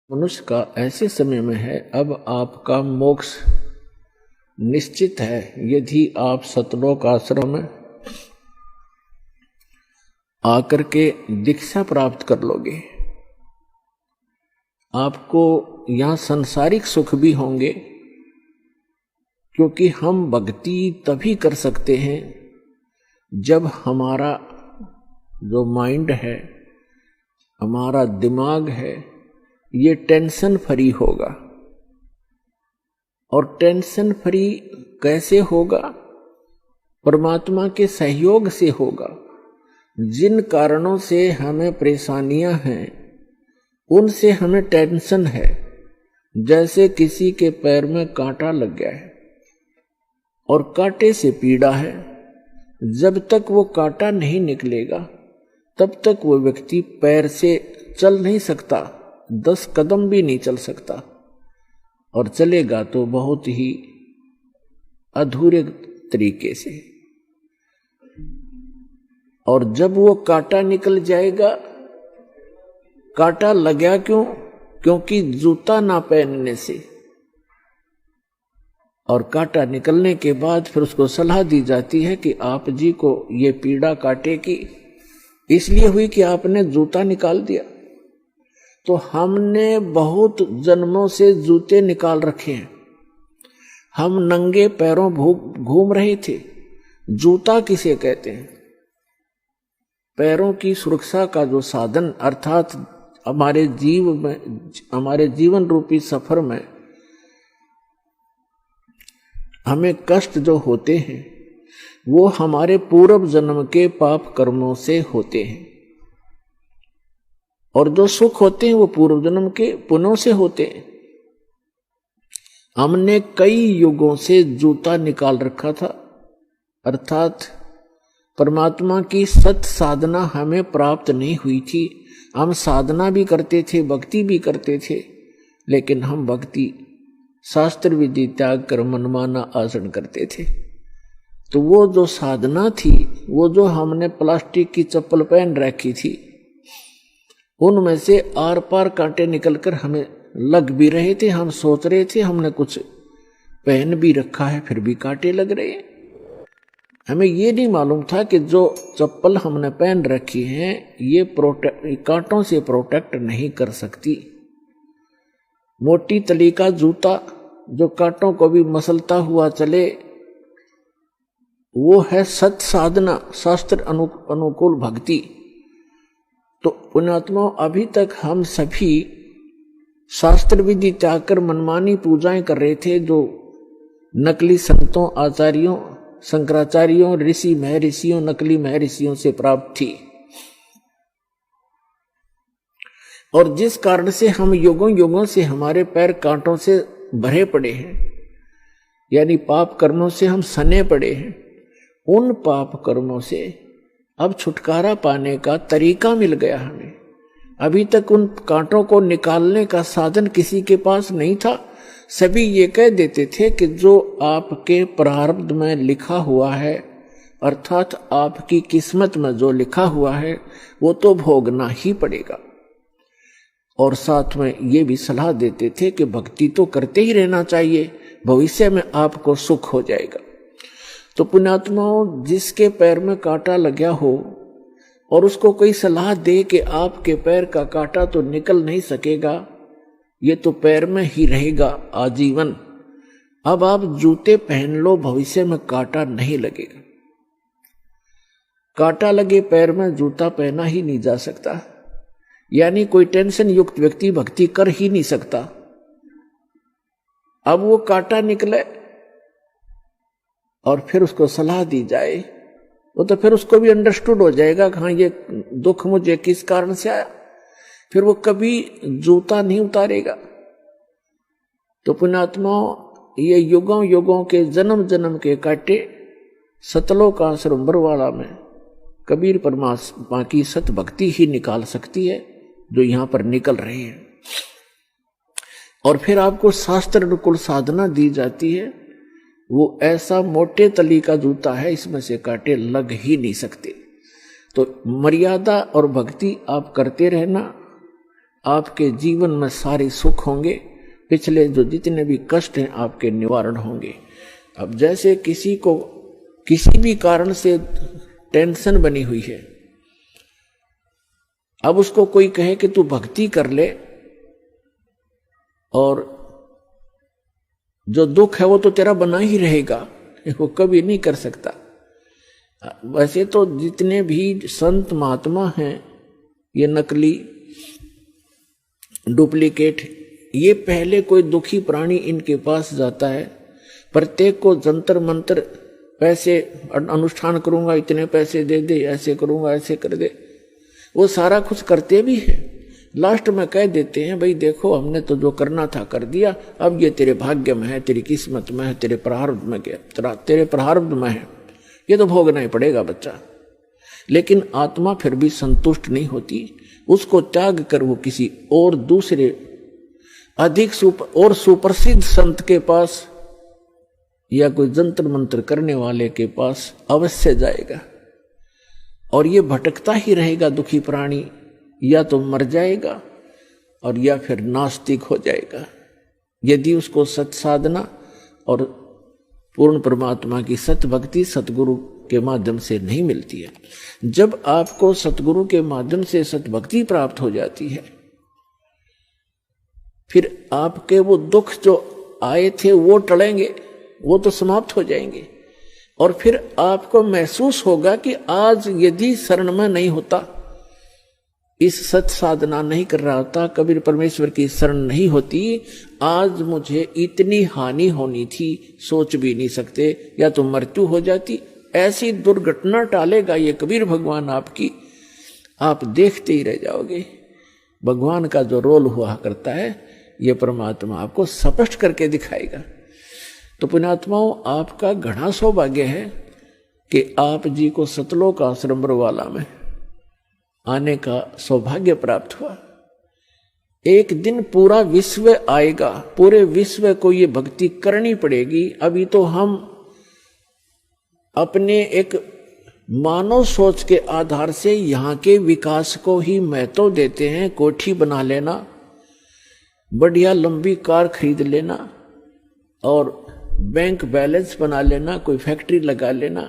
मनुष्य का ऐसे समय में है, अब आपका मोक्ष निश्चित है यदि आप सतलोक आश्रम में आकर के दीक्षा प्राप्त कर लोगे। आपको यहाँ सांसारिक सुख भी होंगे, क्योंकि हम भक्ति तभी कर सकते हैं जब हमारा जो माइंड है, हमारा दिमाग है, ये टेंशन फ्री होगा। और टेंशन फ्री कैसे होगा? परमात्मा के सहयोग से होगा। जिन कारणों से हमें परेशानियां हैं उनसे हमें टेंशन है। जैसे किसी के पैर में कांटा लग गया है और कांटे से पीड़ा है, जब तक वो कांटा नहीं निकलेगा तब तक वो व्यक्ति पैर से चल नहीं सकता, 10 कदम भी नहीं चल सकता, और चलेगा तो बहुत ही अधूरे तरीके से। और जब वो कांटा निकल जाएगा, कांटा लगा क्यों? क्योंकि जूता ना पहनने से। और कांटा निकलने के बाद फिर उसको सलाह दी जाती है कि आप जी को ये पीड़ा कांटे की इसलिए हुई कि आपने जूता निकाल दिया। तो हमने बहुत जन्मों से जूते निकाल रखे हैं, हम नंगे पैरों घूम रहे थे। जूता किसे कहते हैं? पैरों की सुरक्षा का जो साधन, अर्थात हमारे जीवन रूपी सफर में हमें कष्ट जो होते हैं वो हमारे पूर्व जन्म के पाप कर्मों से होते हैं, और जो सुख होते हैं वो पूर्व जन्म के पुण्यों से होते हैं। हमने कई युगों से जूता निकाल रखा था, अर्थात परमात्मा की सत साधना हमें प्राप्त नहीं हुई थी। हम साधना भी करते थे, भक्ति भी करते थे, लेकिन हम भक्ति शास्त्र विधि त्याग कर मनमाना आचरण करते थे। तो वो जो साधना थी, वो जो हमने प्लास्टिक की चप्पल पहन रखी थी, उनमें से आर पार कांटे निकलकर हमें लग भी रहे थे। हम सोच रहे थे हमने कुछ पहन भी रखा है, फिर भी कांटे लग रहे हैं। हमें ये नहीं मालूम था कि जो चप्पल हमने पहन रखी है ये कांटों से प्रोटेक्ट नहीं कर सकती। मोटी तली का जूता जो कांटों को भी मसलता हुआ चले, वो है सत साधना, शास्त्र अनुकूल भक्ति। तो पुण्यात्मा, अभी तक हम सभी शास्त्र विधि त्याग कर मनमानी पूजाएं कर रहे थे, जो नकली संतों, आचार्यों, शंकराचार्यों, ऋषि महर्षियों, नकली महर्षियों से प्राप्त थी। और जिस कारण से हम युगों युगों से हमारे पैर कांटों से भरे पड़े हैं, यानी पाप कर्मों से हम सने पड़े हैं। उन पाप कर्मों से अब छुटकारा पाने का तरीका मिल गया हमें। अभी तक उन कांटों को निकालने का साधन किसी के पास नहीं था। सभी ये कह देते थे कि जो आपके प्रारब्ध में लिखा हुआ है, अर्थात आपकी किस्मत में जो लिखा हुआ है वो तो भोगना ही पड़ेगा। और साथ में ये भी सलाह देते थे कि भक्ति तो करते ही रहना चाहिए, भविष्य में आपको सुख हो जाएगा। तो पुण्यात्माओं, जिसके पैर में कांटा लगा हो और उसको कोई सलाह दे कि आपके पैर का कांटा तो निकल नहीं सकेगा, ये तो पैर में ही रहेगा आजीवन। अब आप जूते पहन लो, भविष्य में कांटा नहीं लगेगा। कांटा लगे पैर में जूता पहना ही नहीं जा सकता, यानी कोई टेंशन युक्त व्यक्ति भक्ति कर ही नहीं सकता। अब वो कांटा निकले और फिर उसको सलाह दी जाए, वो तो फिर उसको भी अंडरस्टूड हो जाएगा कि हाँ, ये दुख मुझे किस कारण से आया। फिर वो कभी जूता नहीं उतारेगा। तो पुण्यात्माओं, ये युगों युगों के जन्म जन्म के कांटे सतलोक आश्रम बरवाला में कबीर परमात्मा की सत भक्ति ही निकाल सकती है, जो यहां पर निकल रही है। और फिर आपको शास्त्र अनुकूल साधना दी जाती है। वो ऐसा मोटे तली का जूता है, इसमें से कांटे लग ही नहीं सकते। तो मर्यादा और भक्ति आप करते रहना, आपके जीवन में सारे सुख होंगे, पिछले जो जितने भी कष्ट हैं आपके निवारण होंगे। अब जैसे किसी को किसी भी कारण से टेंशन बनी हुई है, अब उसको कोई कहे कि तू भक्ति कर ले और जो दुख है वो तो तेरा बना ही रहेगा, वो कभी नहीं कर सकता। वैसे तो जितने भी संत महात्मा हैं ये नकली डुप्लीकेट, ये पहले कोई दुखी प्राणी इनके पास जाता है, प्रत्येक को जंतर मंतर पैसे अनुष्ठान करूंगा इतने पैसे दे दे, ऐसे करूंगा ऐसे कर दे, वो सारा कुछ करते भी हैं। लास्ट में कह देते हैं भाई देखो हमने तो जो करना था कर दिया, अब ये तेरे भाग्य में है, तेरी किस्मत में है, तेरे प्रारब्ध में क्या तेरे प्रारब्ध में है, ये तो भोगना ही पड़ेगा बच्चा। लेकिन आत्मा फिर भी संतुष्ट नहीं होती, उसको त्याग कर वो किसी और दूसरे अधिक सुप्रसिद्ध संत के पास या कोई जंतर मंत्र करने वाले के पास अवश्य जाएगा, और ये भटकता ही रहेगा दुखी प्राणी, या तो मर जाएगा और या फिर नास्तिक हो जाएगा, यदि उसको सत साधना और पूर्ण परमात्मा की सत भक्ति सतगुरु के माध्यम से नहीं मिलती है। जब आपको सतगुरु के माध्यम से सत भक्ति प्राप्त हो जाती है, फिर आपके वो दुख जो आए थे वो टलेंगे, वो तो समाप्त हो जाएंगे, और फिर आपको महसूस होगा कि आज यदि शरण में नहीं होता, इस सत साधना नहीं कर रहा होता, कबीर परमेश्वर की शरण नहीं होती, आज मुझे इतनी हानि होनी थी सोच भी नहीं सकते, या तो मृत्यु हो जाती। ऐसी दुर्घटना टालेगा ये कबीर भगवान आपकी, आप देखते ही रह जाओगे। भगवान का जो रोल हुआ करता है ये परमात्मा आपको स्पष्ट करके दिखाएगा। तो पुण्यात्माओं, आपका घना सौभाग्य है कि आप जी को सतलोक आश्रम बरवाला में आने का सौभाग्य प्राप्त हुआ। एक दिन पूरा विश्व आएगा, पूरे विश्व को ये भक्ति करनी पड़ेगी। अभी तो हम अपने एक मानव सोच के आधार से यहाँ के विकास को ही महत्व देते हैं। कोठी बना लेना, बढ़िया लंबी कार खरीद लेना और बैंक बैलेंस बना लेना, कोई फैक्ट्री लगा लेना,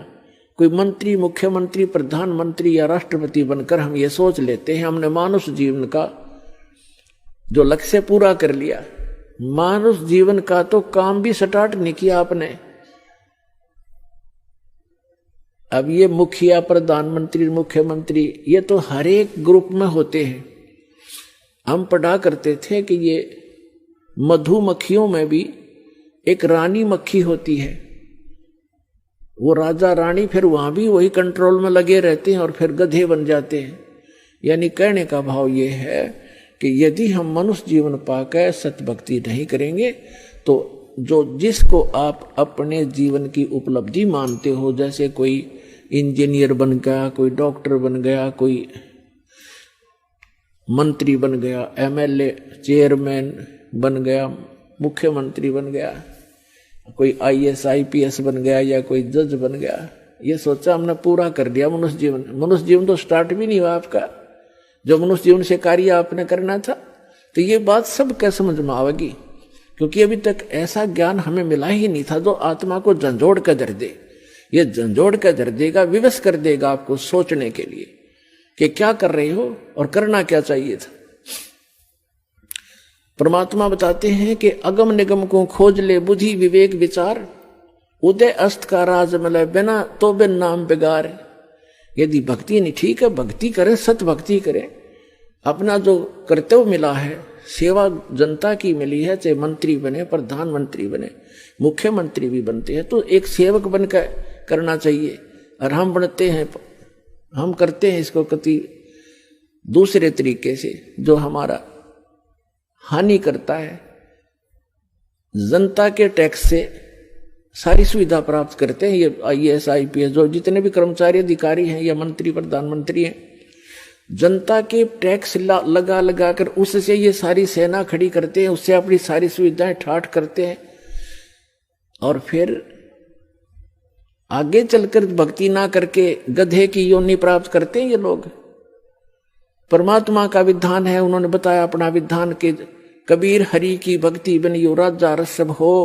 कोई मंत्री, मुख्यमंत्री, प्रधानमंत्री या राष्ट्रपति बनकर हम ये सोच लेते हैं हमने मानुष जीवन का जो लक्ष्य पूरा कर लिया। मानुष जीवन का तो काम भी स्टार्ट नहीं किया आपने। अब ये मुखिया, प्रधानमंत्री, मुख्यमंत्री ये तो हर एक ग्रुप में होते हैं। हम पढ़ा करते थे कि ये मधुमक्खियों में भी एक रानी मक्खी होती है, वो राजा रानी फिर वहां भी वही कंट्रोल में लगे रहते हैं और फिर गधे बन जाते हैं। यानी कहने का भाव ये है कि यदि हम मनुष्य जीवन पाकर सतभक्ति नहीं करेंगे तो जो जिसको आप अपने जीवन की उपलब्धि मानते हो, जैसे कोई इंजीनियर बन गया, कोई डॉक्टर बन गया, कोई मंत्री बन गया, एमएलए चेयरमैन बन गया, मुख्यमंत्री बन गया, कोई आईएएस आईपीएस बन गया या कोई जज बन गया, ये सोचा हमने पूरा कर दिया मनुष्य जीवन। मनुष्य जीवन तो स्टार्ट भी नहीं हुआ आपका, जो मनुष्य जीवन से कार्य आपने करना था। तो ये बात सब क्या समझ में आवेगी, क्योंकि अभी तक ऐसा ज्ञान हमें मिला ही नहीं था जो आत्मा को झंझोड़ कर धर दे। ये झंझोड़ कर धर देगा, विवश कर देगा आपको सोचने के लिए कि क्या कर रहे हो और करना क्या चाहिए था। परमात्मा बताते हैं कि अगम निगम को खोज ले बुद्धि विवेक विचार, उदय अस्त का राज मिले बिना तो बिन नाम बिगार। यदि भक्ति नहीं ठीक है, भक्ति करें, सत भक्ति करें, अपना जो कर्तव्य मिला है, सेवा जनता की मिली है, चाहे मंत्री बने, प्रधानमंत्री बने, मुख्यमंत्री भी बनते हैं, तो एक सेवक बनकर करना चाहिए। और हम बनते हैं, हम करते हैं इसको कति दूसरे तरीके से जो हमारा हानि करता है। जनता के टैक्स से सारी सुविधा प्राप्त करते हैं ये आईएएस आईपीएस जो जितने भी कर्मचारी अधिकारी हैं या मंत्री प्रधानमंत्री हैं, जनता के टैक्स लगा लगा कर उससे ये सारी सेना खड़ी करते हैं, उससे अपनी सारी सुविधाएं ठाठ करते हैं, और फिर आगे चलकर भक्ति ना करके गधे की योनि प्राप्त करते हैं ये लोग। परमात्मा का विधान है। उन्होंने बताया अपना विधान के कबीर हरि की भक्ति बनियो राजा रसब हो,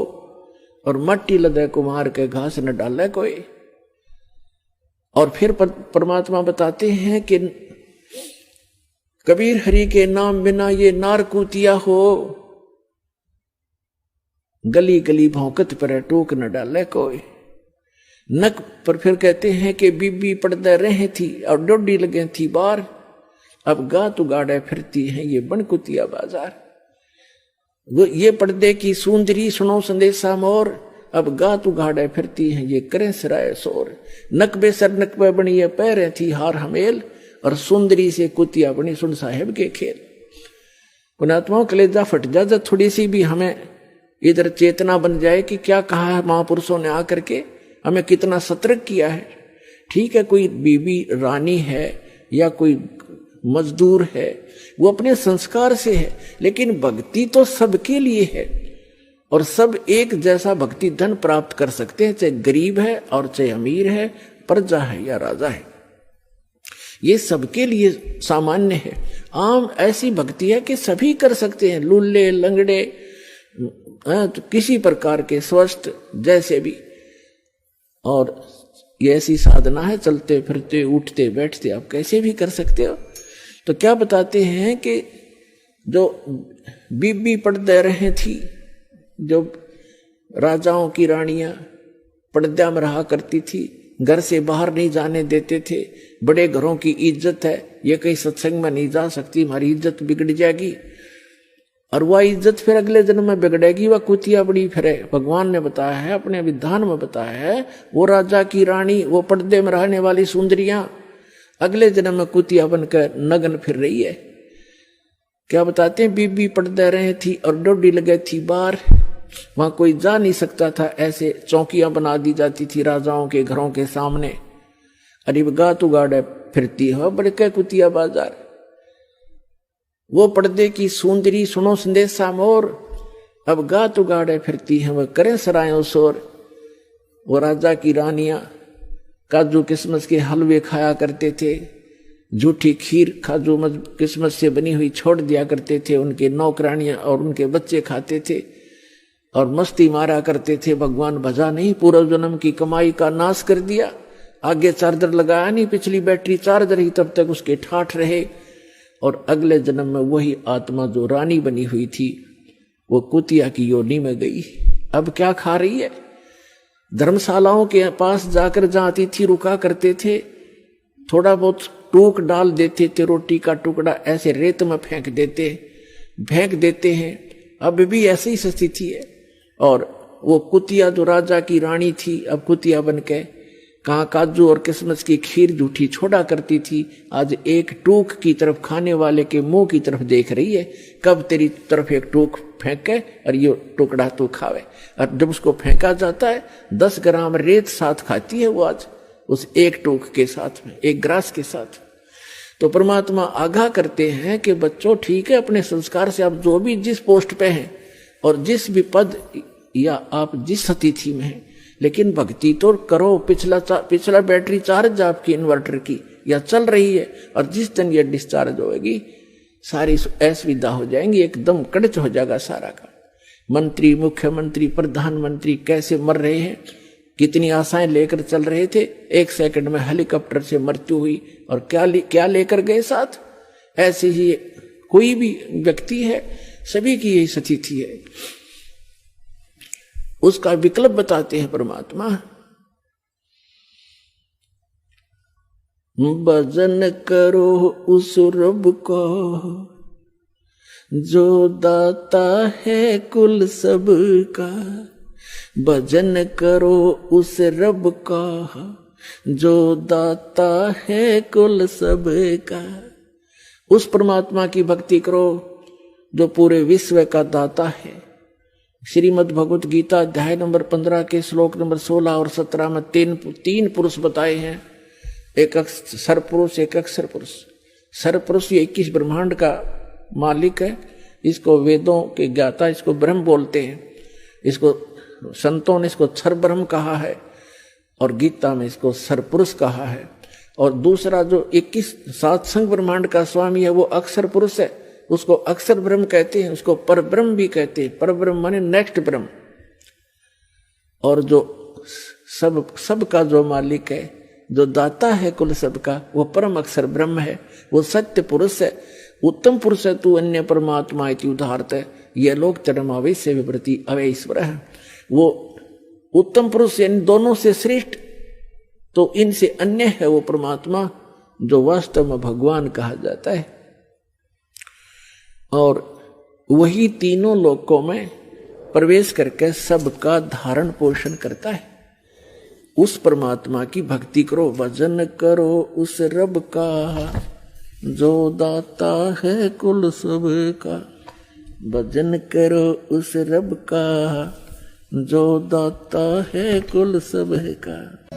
और मट्टी लदे कुमार के घास न डाले कोई। और फिर परमात्मा बताते हैं कि कबीर हरि के नाम बिना ये नारकूतिया हो, गली गली भौंकत पर टोक न डाले कोई। नक पर फिर कहते हैं कि बीबी पड़दे रहे थी और डोडी लगे थी बार, अब गा तू गाड़े फिरती है ये बनकुतिया बाजार। वो ये पर्दे की सुंदरी सुनो संदेशा मोर, अब गा तू गाड़े फिरती है ये करें सराय शोर। नकबे सर नकबे बनी ये पैरें थी हार हमेल, और सुंदरी से कुतिया बनी सुन साहेब के खेल। पुणात्माओं कलेजा फट जा जब थोड़ी सी भी हमें इधर चेतना बन जाए कि क्या कहा है महापुरुषों ने आकर के, हमें कितना सतर्क किया है। ठीक है, कोई बीबी रानी है या कोई मजदूर है, वो अपने संस्कार से है, लेकिन भक्ति तो सबके लिए है, और सब एक जैसा भक्ति धन प्राप्त कर सकते हैं, चाहे गरीब है और चाहे अमीर है, प्रजा है या राजा है, ये सबके लिए सामान्य है। आम ऐसी भक्ति है कि सभी कर सकते हैं, लूले लंगड़े तो किसी प्रकार के स्वस्थ जैसे भी। और ये ऐसी साधना है, चलते फिरते उठते बैठते आप कैसे भी कर सकते हो। तो क्या बताते हैं कि जो बीबी पर्दे रहे थी, जो राजाओं की रानियां पर्दा में रहा करती थी, घर से बाहर नहीं जाने देते थे, बड़े घरों की इज्जत है, ये कहीं सत्संग में नहीं जा सकती, हमारी इज्जत बिगड़ जाएगी, और वह इज्जत फिर अगले जन्म में बिगड़ेगी, वह कुतिया बड़ी फिरे। भगवान ने बताया है, अपने विधान में बताया है, वो राजा की रानी, वो पर्दे में रहने वाली सुंदरियां अगले जन्म में कुतिया बनकर नग्न फिर रही है। क्या बताते हैं, बीबी पर्दे रहे थी और डोडी लगे थी बार, वहां कोई जा नहीं सकता था, ऐसे चौकियां बना दी जाती थी राजाओं के घरों के सामने। अरे गा तू गाड़े फिरती हो बड़के कुतिया बाजार। वो पर्दे की सुंदरी सुनो संदेशा मोर, अब गा तू गाड़े फिरती है वह करें सरायों शोर। वो राजा की रानियां काजू किस्मस के हलवे खाया करते थे, झूठी खीर काजू किस्मत से बनी हुई छोड़ दिया करते थे, उनके नौकरानियां और उनके बच्चे खाते थे और मस्ती मारा करते थे। भगवान भजा नहीं, पूर्व जन्म की कमाई का नाश कर दिया, आगे चार्जर लगाया नहीं, पिछली बैटरी चार्जर ही तब तक उसके ठाठ रहे, और अगले जन्म में वही आत्मा जो रानी बनी हुई थी वो कुतिया की योनि में गई। अब क्या खा रही है? धर्मशालाओं के पास जाकर जहां अतिथि रुका करते थे, थोड़ा बहुत टूक डाल देते थे, रोटी का टुकड़ा ऐसे रेत में फेंक देते हैं। अब भी ऐसी ही स्थिति है। और वो कुतिया जो राजा की रानी थी, अब कुतिया बन के कहाँ काजू और किस्मस की खीर झूठी छोड़ा करती थी, आज एक टूक की तरफ खाने वाले के मुंह की तरफ देख रही है, कब तेरी तरफ एक टूक फेंके और ये टुकड़ा तू खावे। और जब उसको फेंका जाता है 10 ग्राम रेत साथ खाती है वो, आज उस एक टूक के साथ में, एक ग्रास के साथ। तो परमात्मा आगाह करते हैं कि बच्चों ठीक है, अपने संस्कार से आप जो भी जिस पोस्ट पे हैं और जिस भी पद या आप जिस स्थिति में हैं, लेकिन भक्ति तो करो। पिछला बैटरी चार्ज आपकी इन्वर्टर की या चल रही है, और जिस दिन ये डिस्चार्ज होगी सारी असुविधा हो जाएंगी, एकदम कड़च हो जाएगा सारा का। मंत्री, मुख्यमंत्री, प्रधानमंत्री कैसे मर रहे हैं, कितनी आशाएं लेकर चल रहे थे, 1 सेकंड में हेलीकॉप्टर से मृत्यु हुई, और क्या लेकर गए साथ। ऐसे ही कोई भी व्यक्ति है, सभी की यही स्थिति है। उसका विकल्प बताते हैं परमात्मा, भजन करो उस रब को जो दाता है कुल सब का। भजन करो उस रब का जो दाता है कुल सब का। उस परमात्मा की भक्ति करो जो पूरे विश्व का दाता है। श्रीमद् भगवत गीता अध्याय नंबर 15 के श्लोक नंबर 16 और 17 में तीन पुरुष बताए हैं, एक सरपुरुष, एक अक्षर पुरुष। सरपुरुष ये 21 ब्रह्मांड का मालिक है, इसको वेदों के ज्ञाता, इसको ब्रह्म बोलते हैं, इसको संतों ने इसको क्षर ब्रह्म कहा है, और गीता में इसको सरपुरुष कहा है। और दूसरा जो 21 सातसंग ब्रह्मांड का स्वामी है वो अक्षर पुरुष है, उसको अक्षर ब्रह्म कहते हैं, उसको पर ब्रह्म भी कहते हैं। पर ब्रह्म माने नेक्स्ट ब्रह्म। और जो सब का जो मालिक है, जो दाता है कुल सबका, वो परम अक्षर ब्रह्म है, वो सत्य पुरुष है, उत्तम पुरुष है। तू अन्य परमात्मा इति उदाहरत है, ये लोग चरमावे से विवृति अवैश्वर है। वो उत्तम पुरुष यानी दोनों से श्रेष्ठ, तो इनसे अन्य है वो परमात्मा जो वास्तव में भगवान कहा जाता है। और वही तीनों लोकों में प्रवेश करके सबका धारण पोषण करता है। उस परमात्मा की भक्ति करो, भजन करो उस रब का जो दाता है कुल सबका। भजन करो उस रब का जो दाता है कुल सबका।